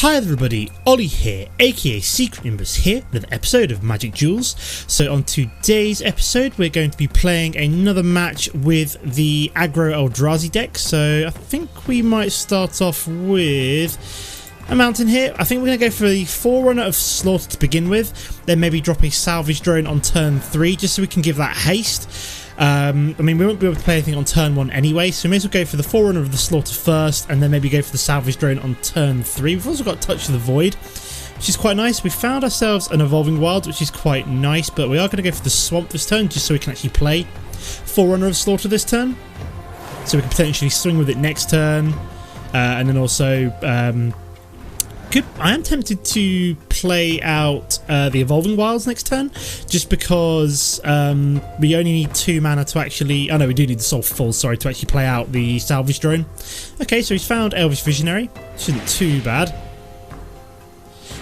Hi everybody, Ollie here, aka Secret Nimbus here, another episode of Magic Duels. So on today's episode we're going to be playing another match with the Aggro Eldrazi deck. So I think we might start off with a mountain here. I think we're going to go for the Forerunner of Slaughter to begin with, then maybe drop a Salvage Drone on turn 3 just so we can give that haste. I mean, we won't be able to play anything on turn 1 anyway, so we may as well go for the Forerunner of the Slaughter first, and then maybe go for the Salvage Drone on turn 3. We've also got Touch of the Void, which is quite nice. We found ourselves an Evolving Wilds, which is quite nice, but we are going to go for the Swamp this turn, just so we can actually play Forerunner of Slaughter this turn. So we can potentially swing with it next turn, and then also... I am tempted to play out the Evolving Wilds next turn, just because we only need 2 mana to actually... Oh no, we do need the Soul Full, sorry, to actually play out the Salvage Drone. Okay, so he's found Elvish Visionary. Shouldn't too bad.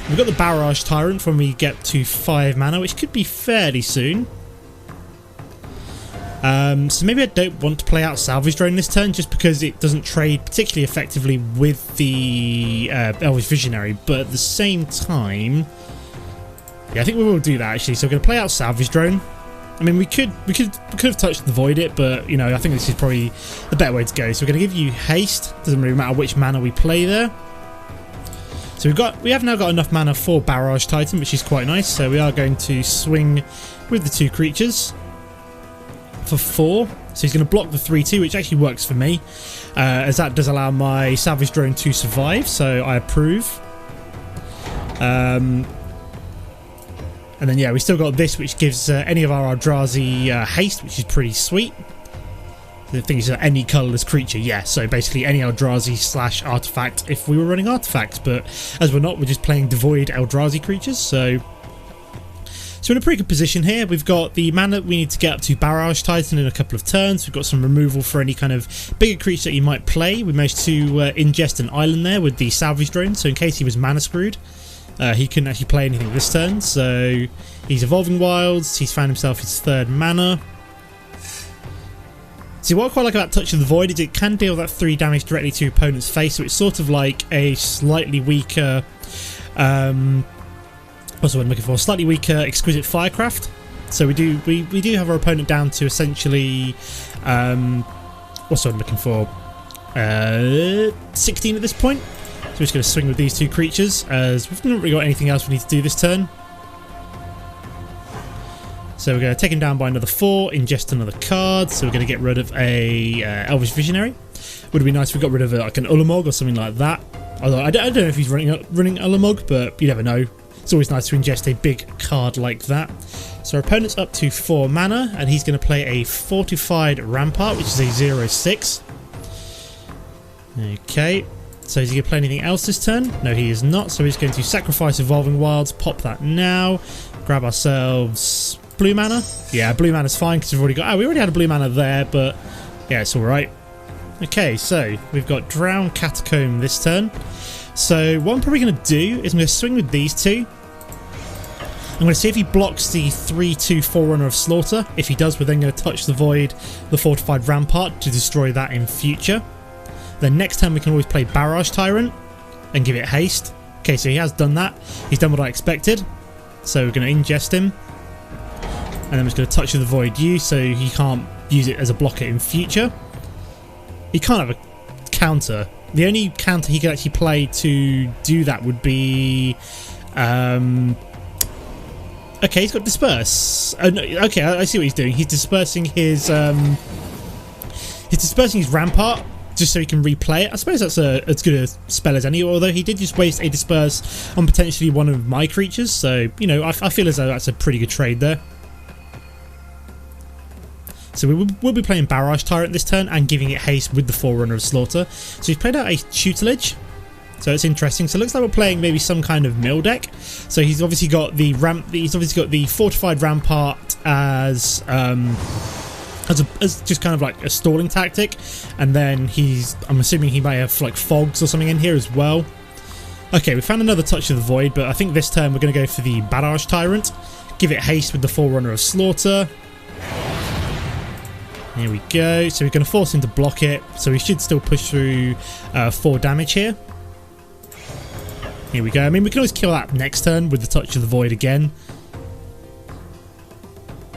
We've got the Barrage Tyrant when we get to 5 mana, which could be fairly soon. So maybe I don't want to play out Salvage Drone this turn just because it doesn't trade particularly effectively with the Elvish Visionary, but at the same time, yeah, I think we will do that actually. So we're going to play out Salvage Drone. I mean, we could have touched the Void it, but you know, I think this is probably the better way to go. So we're going to give you haste. Doesn't really matter which mana we play there. So we have now got enough mana for Barrage Titan, which is quite nice. So we are going to swing with the 2 creatures. For 4, so he's going to block the 3/2, which actually works for me, as that does allow my Salvage Drone to survive, so I approve. And then yeah, we still got this, which gives any of our Eldrazi haste, which is pretty sweet. The thing is, any colourless creature, yeah, so basically any Eldrazi / artifact if we were running artifacts, but as we're not, we're just playing devoid Eldrazi creatures, so we're in a pretty good position here. We've got the mana we need to get up to Barrage Titan in a couple of turns. We've got some removal for any kind of bigger creature that you might play. We managed to ingest an island there with the Salvage Drone, so in case he was mana screwed, he couldn't actually play anything this turn. So he's Evolving Wilds, he's found himself his 3rd mana. See, what I quite like about Touch of the Void is it can deal that 3 damage directly to your opponent's face, so it's sort of like a slightly weaker... what's the word I'm looking for? Slightly weaker Exquisite Firecraft. So we do have our opponent down to essentially what's the word I'm looking for? 16 at this point. So we're just going to swing with these 2 creatures, as we've not really got anything else we need to do this turn. So we're going to take him down by another 4, ingest another card. So we're going to get rid of a Elvish Visionary. Would it be nice if we got rid of like an Ulamog or something like that? Although I don't know if he's running Ulamog, but you never know. It's always nice to ingest a big card like that. So our opponent's up to 4 mana, and he's going to play a Fortified Rampart, which is a 0/6. Okay, so is he going to play anything else this turn? No, he is not, so he's going to sacrifice Evolving Wilds, pop that now, grab ourselves blue mana. Yeah, blue mana's fine, because we've already got... Oh, we already had a blue mana there, but yeah, it's alright. Okay, so we've got Drown Catacomb this turn. So what I'm probably going to do is I'm going to swing with these 2. I'm going to see if he blocks the 3/2 Forerunner of Slaughter. If he does, we're then going to Touch the Void, the Fortified Rampart, to destroy that in future. Then next turn we can always play Barrage Tyrant and give it haste. Okay, so he has done that. He's done what I expected. So we're going to ingest him. And then we're just going to Touch the Void you, so he can't use it as a blocker in future. He can't have a counter. The only counter he could actually play to do that would be... okay, he's got Disperse. Oh, no, okay, I see what he's doing. He's dispersing his Rampart just so he can replay it. I suppose that's as good a spell as any, although he did just waste a Disperse on potentially one of my creatures, so, you know, I feel as though that's a pretty good trade there. So we'll be playing Barrage Tyrant this turn and giving it haste with the Forerunner of Slaughter. So he's played out a Tutelage. So it's interesting. So it looks like we're playing maybe some kind of mill deck. So he's obviously got the Fortified Rampart as just kind of like a stalling tactic, and then I'm assuming he might have like fogs or something in here as well. Okay, we found another Touch of the Void, but I think this turn we're going to go for the Barrage Tyrant, give it haste with the Forerunner of Slaughter. Here we go. So we're going to force him to block it. So he should still push through 4 damage here. Here we go. I mean, we can always kill that next turn with the Touch of the Void again.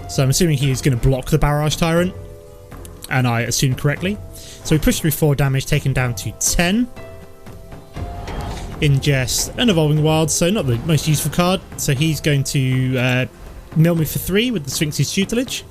So I'm assuming he's going to block the Barrage Tyrant, and I assumed correctly. So we push through 4 damage, take him down to 10. Ingest an Evolving Wild, so not the most useful card. So he's going to mill me for 3 with the Sphinx's Tutelage.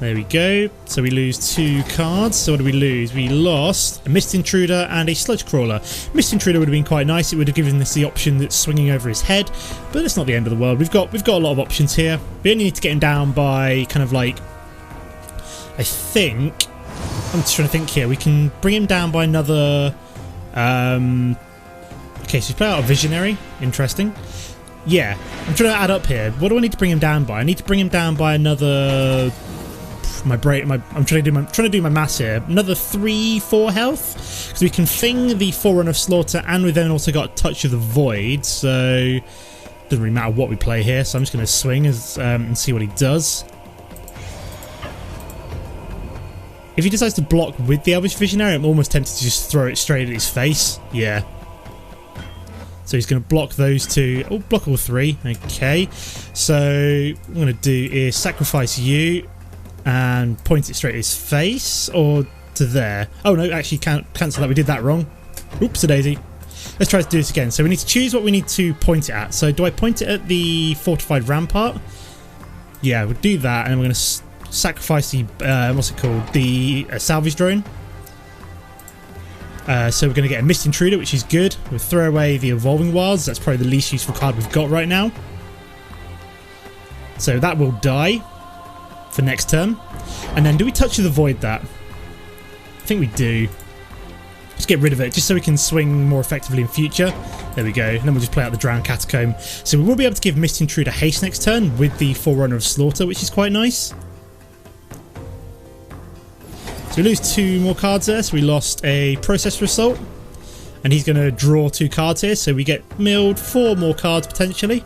There we go. So we lose 2 cards. So what do we lose? We lost a Mist Intruder and a Sludge Crawler. Mist Intruder would have been quite nice. It would have given us the option that's swinging over his head, but it's not the end of the world. We've got a lot of options here. We only need to get him down by kind of like, I think, I'm just trying to think here. We can bring him down by another. Okay, so we play out a Visionary. Interesting. Yeah, I'm trying to add up here. What do I need to bring him down by? I need to bring him down by another. I'm trying to do my maths here. Another 3-4 health, because we can fling the Forerunner of Slaughter, and we've then also got Touch of the Void. So it doesn't really matter what we play here. So I'm just going to swing and see what he does. If he decides to block with the Elvish Visionary, I'm almost tempted to just throw it straight at his face. Yeah. So he's going to block those 2. Oh, block all 3. Okay. So what I'm going to do is sacrifice you and point it straight at his face, or to there. Oh no, actually cancel that. We did that wrong. Oops, a daisy. Let's try to do this again. So we need to choose what we need to point it at. So do I point it at the fortified rampart? Yeah, we'll do that, and we're going to sacrifice the what's it called? The salvage drone. So we're going to get a Mist Intruder, which is good. We'll throw away the Evolving Wilds. That's probably the least useful card we've got right now. So that will die for next turn. And then do we Touch of the Void that? I think we do. Just get rid of it, just so we can swing more effectively in future. There we go. And then we'll just play out the Drowned Catacomb. So we will be able to give Mist Intruder haste next turn with the Forerunner of Slaughter, which is quite nice. So we lose 2 more cards there. So we lost a Processor Assault, and he's going to draw 2 cards here. So we get milled 4 more cards potentially.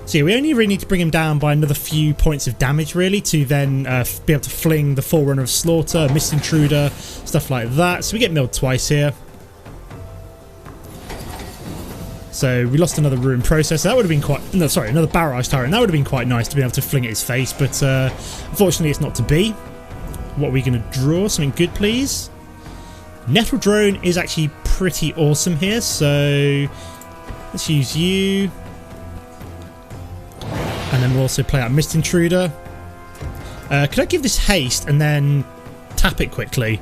So yeah, we only really need to bring him down by another few points of damage really to then be able to fling the Forerunner of Slaughter, Mist Intruder, stuff like that. So we get milled twice here. So we lost another Ruin Processor. That would have been quite... No, sorry, another Barrage Tyrant. That would have been quite nice to be able to fling at his face, but unfortunately it's not to be. What are we going to draw? Something good, please. Nettle Drone is actually pretty awesome here, so let's use you. And then we'll also play out Mist Intruder. Could I give this haste and then tap it quickly?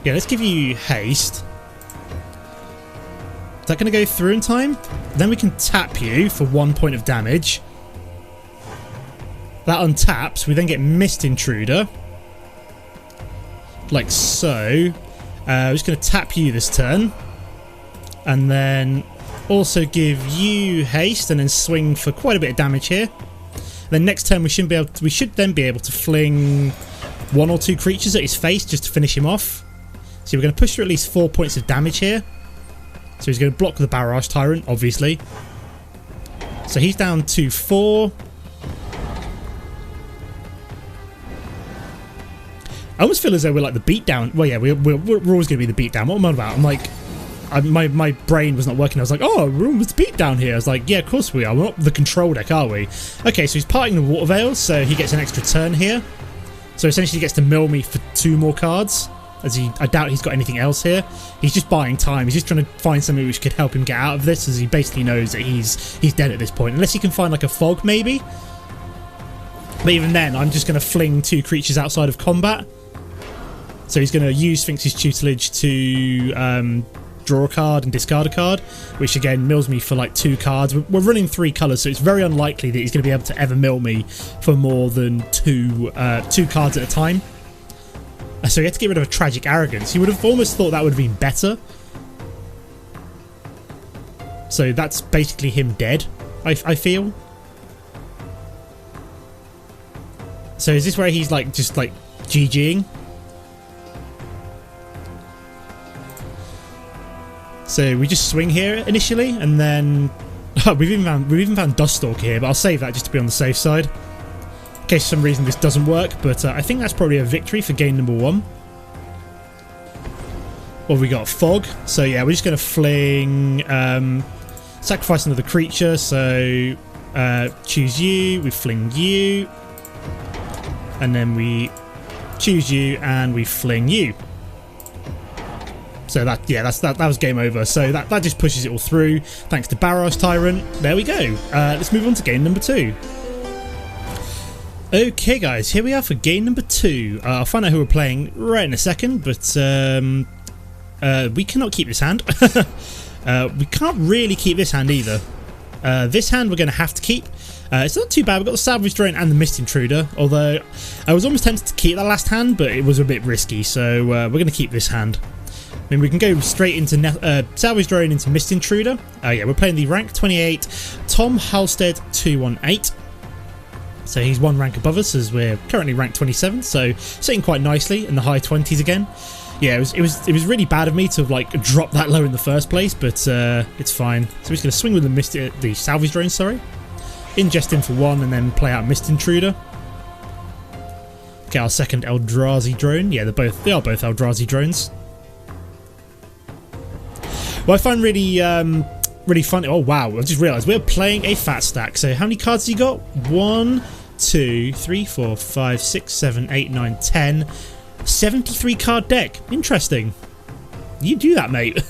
Yeah, let's give you haste. Is that going to go through in time? Then we can tap you for 1 point of damage. That untaps. We then get Mist Intruder. Like so. I'm just going to tap you this turn. And then also give you haste and then swing for quite a bit of damage here. Then next turn we should then be able to fling 1 or 2 creatures at his face just to finish him off. So we're going to push through at least 4 points of damage here. So he's going to block the Barrage Tyrant, obviously. So he's down to 4. I almost feel as though we're like the beatdown. Well, yeah, we're always going to be the beatdown. What am I about? I'm like... my brain was not working. I was like, oh, we're almost beat down here. I was like, yeah, of course we are. We're not the control deck, are we? Okay, so he's parting the Water Veils, so he gets an extra turn here. So essentially he gets to mill me for 2 more cards. I doubt he's got anything else here. He's just buying time. He's just trying to find something which could help him get out of this, as he basically knows that he's dead at this point. Unless he can find like a fog, maybe. But even then, I'm just going to fling 2 creatures outside of combat. So he's going to use Sphinx's Tutelage to... draw a card and discard a card, which again mills me for like 2 cards. We're running 3 colours, so it's very unlikely that he's going to be able to ever mill me for more than 2 cards at a time. So he had to get rid of a Tragic Arrogance. You would have almost thought that would have been better. So that's basically him dead, I feel. So is this where he's like just like GGing? So we just swing here initially, and then we've even found Duststalker here, but I'll save that just to be on the safe side in case for some reason this doesn't work. But I think that's probably a victory for game number 1. Well, we got Fog. So yeah, we're just going to fling, sacrifice another creature. So choose you, we fling you, and then we choose you and we fling you. So that, yeah, that was game over. So that just pushes it all through. Thanks to Barrage Tyrant. There we go. Let's move on to game number 2. Okay, guys, here we are for game number 2. I'll find out who we're playing right in a second, but we cannot keep this hand. We can't really keep this hand either. This hand we're going to have to keep. It's not too bad. We've got the Salvage Drone and the Mist Intruder, although I was almost tempted to keep that last hand, but it was a bit risky, so we're going to keep this hand. I mean, we can go straight into Salvage Drone into Mist Intruder. Yeah, we're playing the rank 28 Tom Halstead 218. So he's one rank above us, as we're currently ranked 27, so sitting quite nicely in the high 20s again. Yeah, it was really bad of me to like drop that low in the first place, but it's fine. So we're just going to swing with the Salvage Drone, sorry. Ingest him for 1 and then play out Mist Intruder. Get our second Eldrazi drone. Yeah, they are both Eldrazi drones. What I find really funny. Oh wow! I just realised we're playing a fat stack. So how many cards have you got? 1, 2, 3, 4, 5, 6, 7, 8, 9, 10. 73 card deck. Interesting. You do that, mate.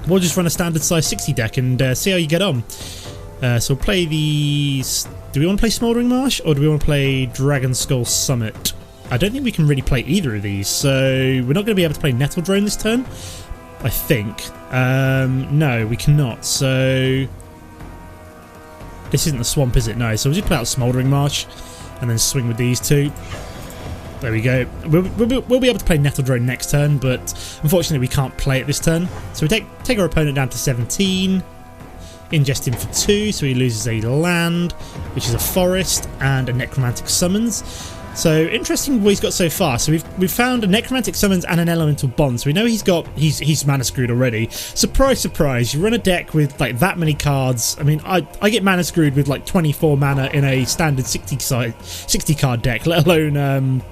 We'll just run a standard size 60 deck and see how you get on. So we'll play these. Do we want to play Smouldering Marsh or do we want to play Dragon Skull Summit? I don't think we can really play either of these, so we're not going to be able to play Nettle Drone this turn, I think. No, we cannot. So this isn't the swamp, is it? No. So we'll just play out Smouldering Marsh and then swing with these two. There we go. We'll be able to play Nettle Drone next turn, but unfortunately we can't play it this turn. So we take our opponent down to 17. Ingest him for 2, so he loses a land, which is a forest, and a Necromantic Summons. So interesting what he's got so far. So we've found a Necromantic Summons and an Elemental Bond. So we know he's mana screwed already. Surprise, surprise! You run a deck with like that many cards. I mean, I get mana screwed with like 24 mana in a standard 60 card deck, let alone.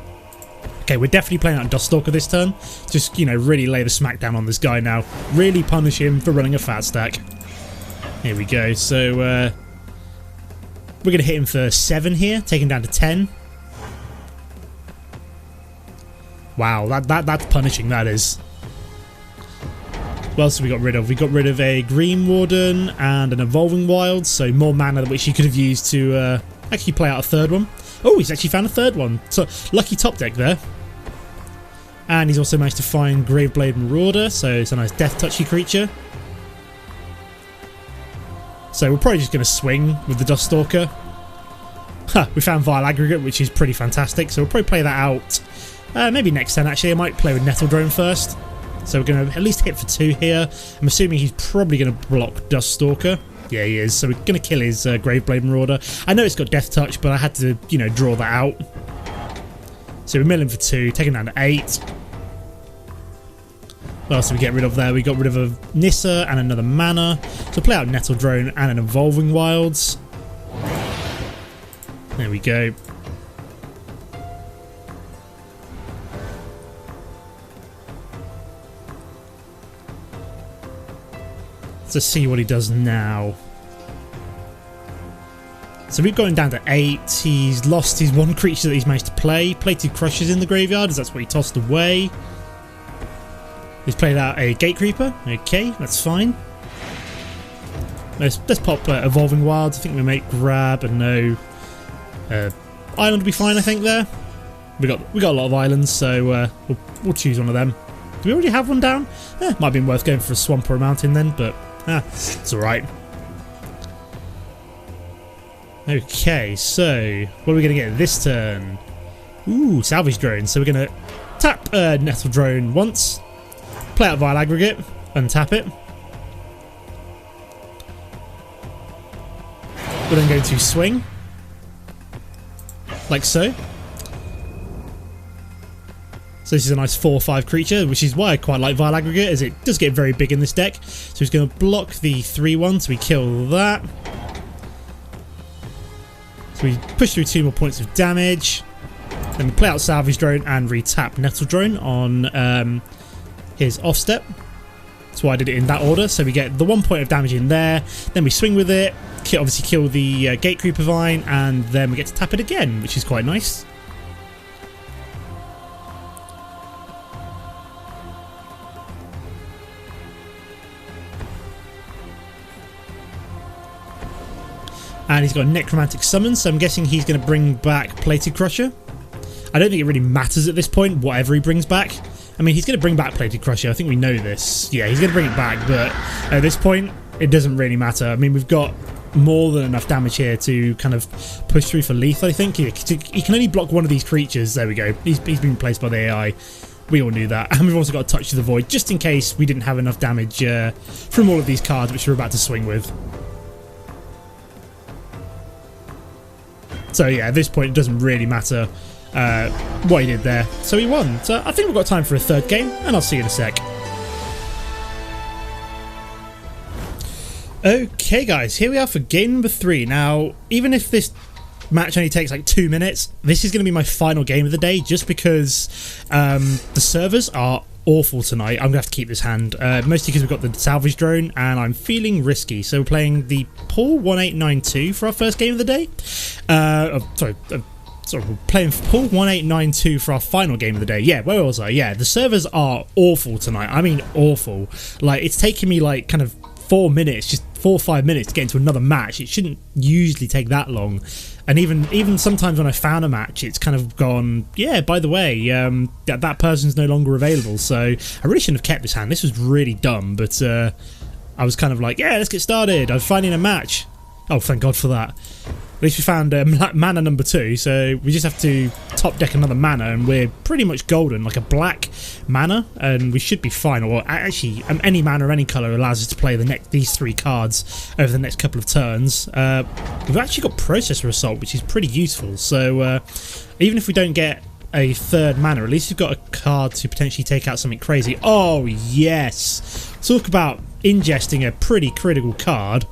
Okay, we're definitely playing out Duststalker this turn. Just, you know, really lay the smackdown on this guy now. Really punish him for running a fat stack. Here we go. So we're going to hit him for 7 here, take him down to 10. Wow, that's punishing, that is. What else have we got rid of? We got rid of a Green Warden and an Evolving Wild, so more mana which he could have used to actually play out a third one. Oh, he's actually found a third one. So lucky top deck there. And he's also managed to find Graveblade Marauder, so it's a nice death touchy creature. So we're probably just going to swing with the Duststalker. Huh, we found Vile Aggregate, which is pretty fantastic, so we'll probably play that out. Maybe next turn, actually. I might play with Nettle Drone first. So we're going to at least hit for 2 here. I'm assuming he's probably going to block Duststalker. Yeah, he is. So we're going to kill his Graveblade Marauder. I know it's got Death Touch, but I had to, you know, draw that out. So we mill him for 2, take him down to 8. What else did we get rid of there? We got rid of a Nissa and another mana. So play out Nettle Drone and an Evolving Wilds. There we go. Let's see what he does now. So we've got him down to 8. He's lost his 1 creature that he's managed to play. Played 2 Crushes in the graveyard, as that's what he tossed away. He's played out a Gate Creeper. Okay, that's fine. Let's pop Evolving Wilds. I think we make grab and no island will be fine. I think there. We got a lot of islands, so we'll choose one of them. Do we already have one down? Might have been worth going for a swamp or a mountain then, but it's all right. Okay, so what are we going to get this turn? Ooh, Salvage Drone. So we're going to tap Nettle Drone once. Play out Vile Aggregate, untap it. We're then going to swing, like so. So this is a nice 4/5 creature, which is why I quite like Vile Aggregate, as it does get very big in this deck. So he's going to block the 3/1, so we kill that. So we push through 2 more points of damage. Then we play out Salvage Drone and re-tap Nettle Drone on his off step. That's why I did it in that order. So we get the 1 point of damage in there, then we swing with it, obviously kill the Gate Creeper Vine, and then we get to tap it again, which is quite nice. And he's got a Necromantic Summon, so I'm guessing he's going to bring back Plated Crusher. I don't think it really matters at this point, whatever he brings back. I mean, he's going to bring back Plated Crusher, I think we know this. Yeah, he's going to bring it back, but at this point, it doesn't really matter. I mean, we've got more than enough damage here to kind of push through for lethal, I think. He can only block one of these creatures. There we go. He's been replaced by the AI. We all knew that. And we've also got a Touch of the Void, just in case we didn't have enough damage from all of these cards, which we're about to swing with. So yeah, at this point it doesn't really matter what he did there. So he won. So I think we've got time for a third game, and I'll see you in a sec. Okay guys, here we are for game number 3. Now, even if this match only takes like 2 minutes, this is going to be my final game of the day, just because the servers are awful tonight. I'm going to have to keep this hand, mostly because we've got the salvage drone and I'm feeling risky. So we're playing the Paul 1892 for our first game of the day. Sorry, we're playing Paul 1892 for our final game of the day. Yeah, where was I? Yeah, the servers are awful tonight. I mean awful. Like, it's taking me like kind of 4 minutes, just 4 or 5 minutes to get into another match. It shouldn't usually take that long. And even sometimes when I found a match, it's kind of gone, yeah, by the way, that person's no longer available. So I really shouldn't have kept this hand. This was really dumb, but I was kind of like, yeah, let's get started. I'm finding a match. Oh, thank God for that. At least we found mana number 2, so we just have to top deck another mana, and we're pretty much golden, like a black mana, and we should be fine. Or actually, any mana or any colour allows us to play these 3 cards over the next couple of turns. We've actually got Processor Assault, which is pretty useful, so even if we don't get a third mana, at least we've got a card to potentially take out something crazy. Oh yes! Talk about ingesting a pretty critical card.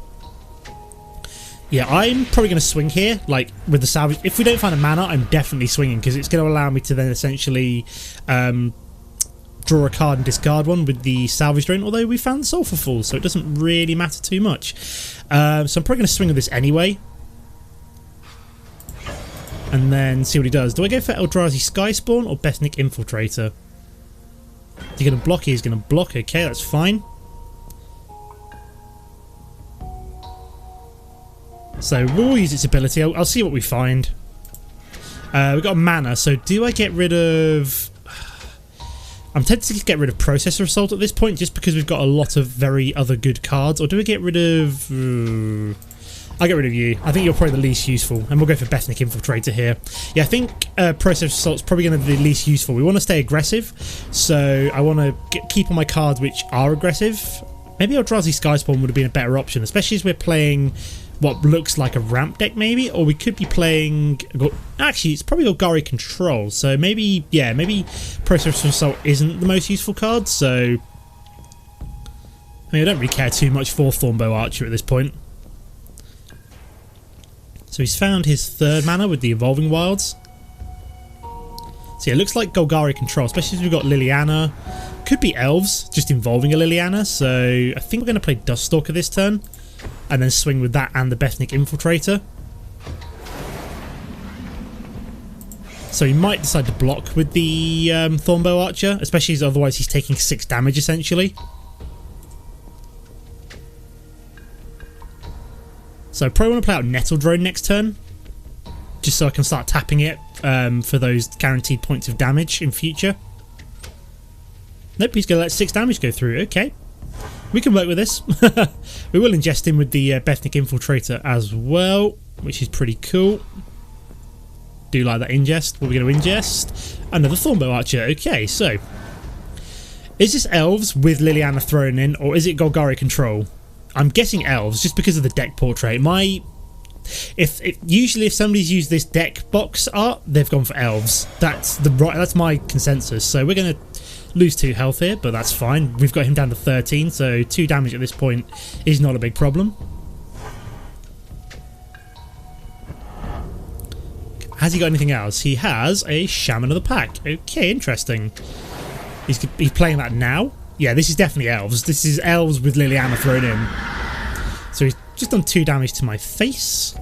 Yeah, I'm probably going to swing here, like, with the salvage. If we don't find a mana, I'm definitely swinging, because it's going to allow me to then essentially draw a card and discard one with the salvage drone, although we found Sulphur Fall, so it doesn't really matter too much. So I'm probably going to swing with this anyway. And then see what he does. Do I go for Eldrazi Skyspawn or Bethnic Infiltrator? He's going to block, he's going to block, okay, that's fine. So we'll use its ability. I'll see what we find. We've got a mana, so do I get rid of... I'm tempted to get rid of Processor Assault at this point, just because we've got a lot of very other good cards. Or do we get rid of... I'll get rid of you. I think you're probably the least useful, and we'll go for Bethnic Infiltrator here. Yeah, I think Processor Assault's probably going to be the least useful. We want to stay aggressive, so I want to keep on my cards which are aggressive. Maybe Eldrazi Skyspawn would have been a better option, especially as we're playing what looks like a ramp deck, maybe, or we could be playing... Actually, it's probably Golgari Control, so maybe, yeah, maybe Processor Assault isn't the most useful card, so... I mean, I don't really care too much for Thornbow Archer at this point. So he's found his third mana with the Evolving Wilds. So yeah, it looks like Golgari Control, especially as we've got Liliana. Could be Elves, just involving a Liliana, so I think we're going to play Duststalker this turn. And then swing with that and the Bethnic Infiltrator. So he might decide to block with the Thornbow Archer, especially as otherwise he's taking 6 damage essentially. So I probably want to play out Nettle Drone next turn, just so I can start tapping it for those guaranteed points of damage in future. Nope, he's going to let 6 damage go through. Okay. We can work with this. We will ingest him with the Bethnic Infiltrator as well, which is pretty cool. Do like that ingest. What are we going to ingest? Another Thornbow Archer. Okay, so is this Elves with Liliana thrown in, or is it Golgari Control? I'm guessing Elves, just because of the deck portrait. Usually if somebody's used this deck box art, they've gone for Elves. That's my consensus. So we're going to lose 2 health here, but that's fine. We've got him down to 13, so 2 damage at this point is not a big problem. Has he got anything else? He has a Shaman of the Pack. Okay, interesting. He's playing that now. Yeah, this is definitely elves. This is elves with Liliana thrown in. So he's just done 2 damage to my face.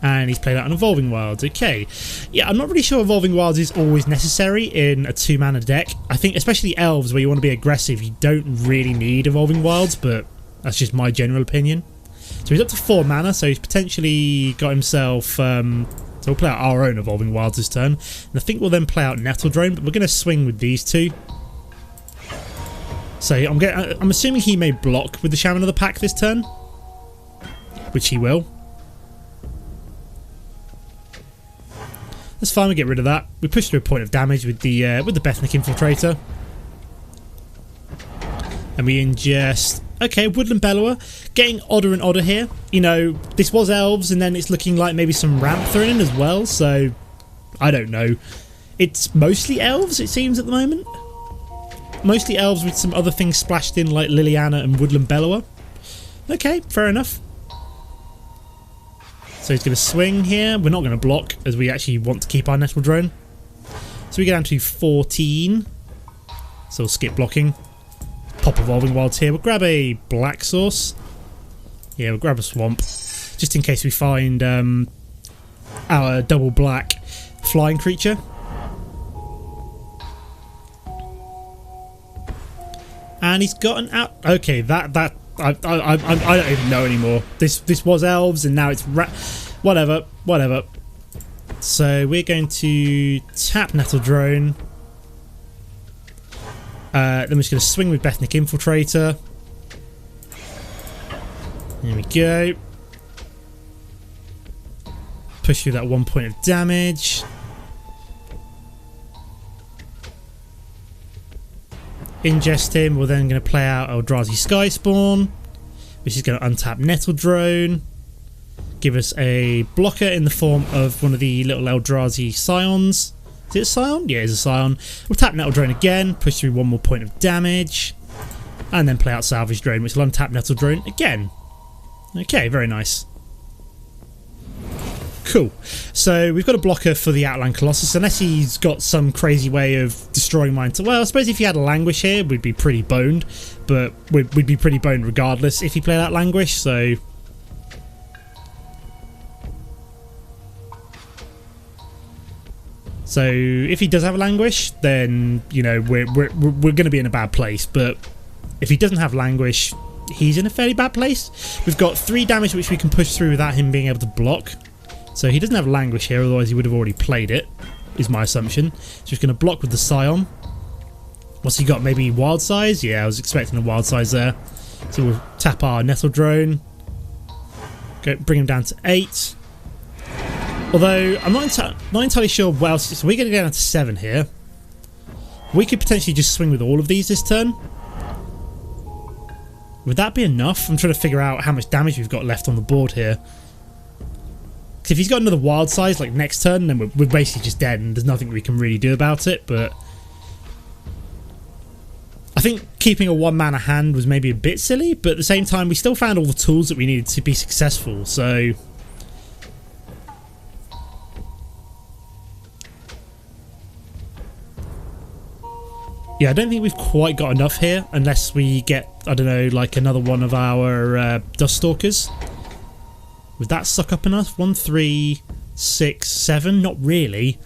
And he's played out an Evolving Wilds. Okay. Yeah, I'm not really sure Evolving Wilds is always necessary in a 2-mana deck. I think especially elves where you want to be aggressive, you don't really need Evolving Wilds, but that's just my general opinion. So he's up to 4 mana, so he's potentially got himself... so we'll play out our own Evolving Wilds this turn. And I think we'll then play out Nettle Drone, but we're going to swing with these 2. So I'm assuming he may block with the Shaman of the Pack this turn. Which he will. That's fine, we get rid of that. We push through a point of damage with the Bethnic Infiltrator. And we ingest... Okay, Woodland Bellower. Getting odder and odder here. You know, this was elves, and then it's looking like maybe some ramp thrown in as well, so... I don't know. It's mostly elves, it seems, at the moment. Mostly elves with some other things splashed in, like Liliana and Woodland Bellower. Okay, fair enough. So he's going to swing here. We're not going to block, as we actually want to keep our Nettle Drone. So we go down to 14. So we'll skip blocking. Pop Evolving Wilds here. We'll grab a Black Source. Yeah, we'll grab a Swamp. Just in case we find our double black flying creature. And he's got an out... Okay, I don't even know anymore. This was elves and now it's whatever. So we're going to tap Nettle Drone. Then we're just going to swing with Bethnic Infiltrator. There we go. Push through that 1 point of damage. Ingest him. We're then going to play out Eldrazi Skyspawn, which is going to untap Nettle Drone, give us a blocker in the form of one of the little Eldrazi Scions. Is it a Scion? Yeah, it's a Scion. We'll tap Nettle Drone again, push through 1 more point of damage, and then play out Salvage Drone, which will untap Nettle Drone again. Okay, very nice. Cool. So we've got a blocker for the Outland Colossus, unless he's got some crazy way of destroying mine. Well, I suppose if he had a Languish here, we'd be pretty boned, but we'd be pretty boned regardless if he played out Languish, so... So if he does have a Languish, then, you know, we're going to be in a bad place, but if he doesn't have Languish, he's in a fairly bad place. We've got 3 damage which we can push through without him being able to block. So he doesn't have Languish here, otherwise he would have already played it, is my assumption. So he's going to block with the Scion. What's he got? Maybe Wild Size? Yeah, I was expecting a Wild Size there. So we'll tap our Nettle Drone. Bring him down to 8. Although, I'm not entirely sure what else. So we're going to go down to 7 here. We could potentially just swing with all of these this turn. Would that be enough? I'm trying to figure out how much damage we've got left on the board here. If he's got another Wild Size like next turn, then we're basically just dead and there's nothing we can really do about it, but I think keeping a 1-mana hand was maybe a bit silly, but at the same time we still found all the tools that we needed to be successful, so... Yeah, I don't think we've quite got enough here unless we get, I don't know, like another one of our Duststalkers. Would that suck up enough? 1, 3, 6, 7? Not really.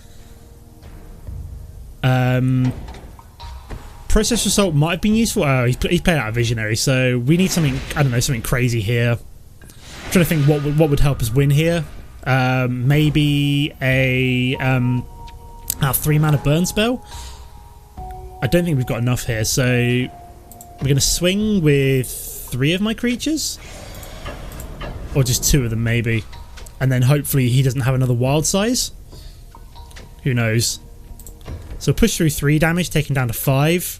Process Assault might have been useful. Oh, he's played out a Visionary, so we need something, I don't know, something crazy here. I'm trying to think what would help us win here. Maybe a 3-mana burn spell. I don't think we've got enough here, so we're going to swing with 3 of my creatures. Or just 2 of them, maybe. And then hopefully he doesn't have another Wild Size. Who knows? So push through 3 damage, taking down to 5.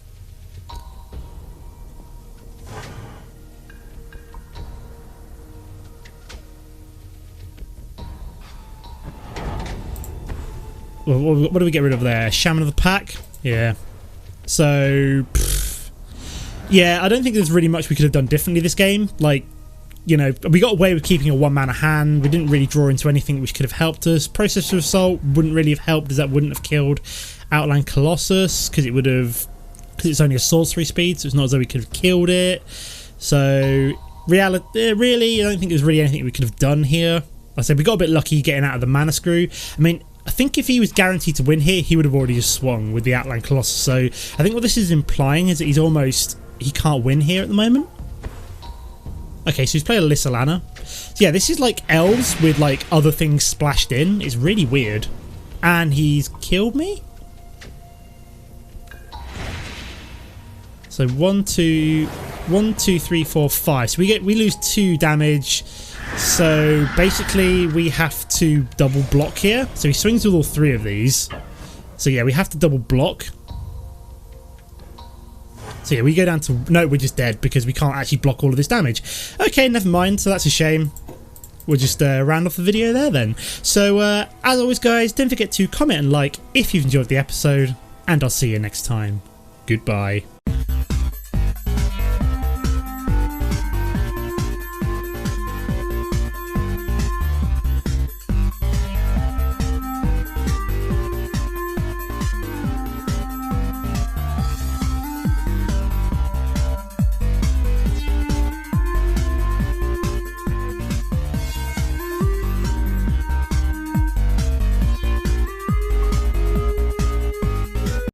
Well, what do we get rid of there? Shaman of the Pack? Yeah. So... yeah, I don't think there's really much we could have done differently this game. Like... you know, we got away with keeping a 1-mana hand. We didn't really draw into anything which could have helped us. Process of Assault wouldn't really have helped, as that wouldn't have killed Outland Colossus, because it would have, because it's only a sorcery speed, so it's not as though we could have killed it. So really, I don't think there's really anything we could have done here. Like I said, we got a bit lucky getting out of the mana screw. I mean, I think if he was guaranteed to win here, he would have already just swung with the Outland Colossus. So I think what this is implying is that he can't win here at the moment. Okay, so he's played a Lissalana. So yeah, this is like elves with like other things splashed in. It's really weird. And he's killed me? So 1, 2, 3, 4, 5. So we lose 2 damage. So basically we have to double block here. So he swings with all 3 of these. So yeah, we have to double block. So yeah, we go down to... No, we're just dead because we can't actually block all of this damage. Okay, never mind. So that's a shame. We'll just round off the video there then. So as always, guys, don't forget to comment and like if you've enjoyed the episode. And I'll see you next time. Goodbye.